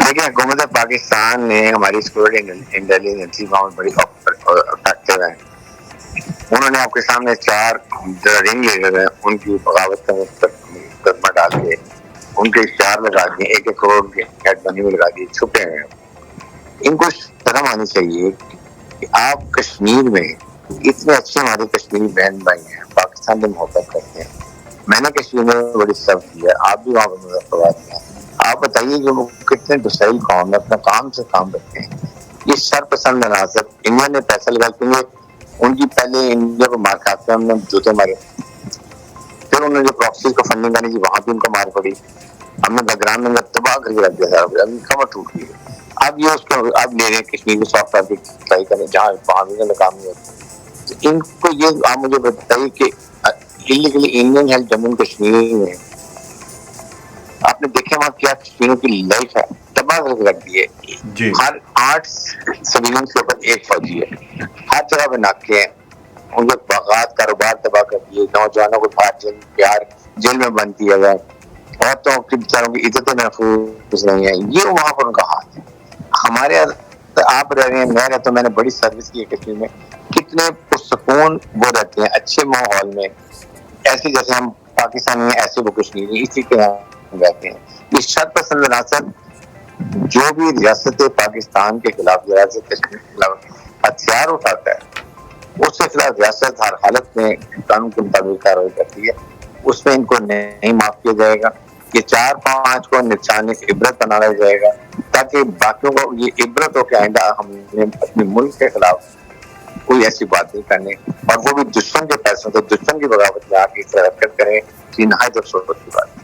دیکھیں حکومت پاکستان نے ہماری سیکورٹی انٹیلیجنسی وہاں بڑی افیکٹو ہے. انہوں نے آپ کے سامنے 4 رنگ لیڈر ہیں ان کی بغاوت کا مقدمہ ڈال کے ان کے اشتہار لگا دیے, 1-1 کروڑ کے ہیڈ منی میں لگا دیے, چھپے ہیں. ان کو شرم آنی چاہیے کہ آپ کشمیر میں اتنے اچھے ہمارے کشمیری بہن بھائی ہیں, پاکستان سے محبت کرتے ہیں. میں نے کشمیر میں بڑی سب کی ہے, آپ بھی وہاں پر مظفرآباد ہیں. آپ بتائیے کہ وہ کتنے دسائل قوم ہے, اپنا کام سے کام رکھتے ہیں. یہ سرپسند عناصر انڈیا نے پیسہ لگا کے ان کی پہلے انڈیا کو مار کھاتے ہیں, ہم نے جوتے مارے. پھر انہوں نے جو پراکسی کو فنڈنگ کرنی تھی وہاں بھی ان کو مار پڑی. ہم نے بگرام میں تباہ کر کے رکھ دیا تھا, کمر ٹوٹ گئی. اب یہ اس کو اب لے رہے ہیں کشمیر کو سافٹ ویئر کی ٹرائی کریں جہاں وہاں بھی ناکام نہیں ہوتی. ان کو یہ آپ مجھے بتائیے کہ انلیگلی انڈین ہے جموں کشمیر میں, آپ نے دیکھا وہاں کیا کشمیروں کی لائف ہے, تباہ کر کے رکھ دی ہے. جی ہر 8 سویلینس کے اوپر 1 فوجی ہے, ہر جگہ پہ ناکے ہیں. ان کے باغات کاروبار تباہ کر دیے, نوجوانوں کو باہر جیل میں بند کیا گیا, عورتوں کے بیچاروں کی عزت محفوظ نہیں ہے. یہ وہاں پر ان کا حال ہے. ہمارے آپ رہ رہے ہیں, میں رہتا ہوں, میں نے بڑی سروس کی ہے کشمیر میں. کتنے پرسکون وہ رہتے ہیں اچھے ماحول میں, ایسے جیسے ہم پاکستان میں ایسے وہ کشمیر اسی کے ہم رہتے ہیں. یہ شرط پسند عناصر جو بھی ریاست پاکستان کے خلاف, ریاست کشمیر کے خلاف ہتھیار اٹھاتا ہے, اس کے خلاف ریاست ہر حالت میں قانون کے مطابق کارروائی کرتی ہے. اس میں ان کو نہیں معاف کیا جائے گا. یہ 4-5 کو نشان عبرت بنایا جائے گا تاکہ باقیوں کو یہ عبرت ہو کہ آئندہ ہم نے اپنے ملک کے خلاف کوئی ایسی بات نہیں کرنی, اور وہ بھی دشمن کے پیسوں سے دشمن کی بغاوت میں آ کے اس طرح حرکت کریں. یہ نہایت افسوس کی بات ہے.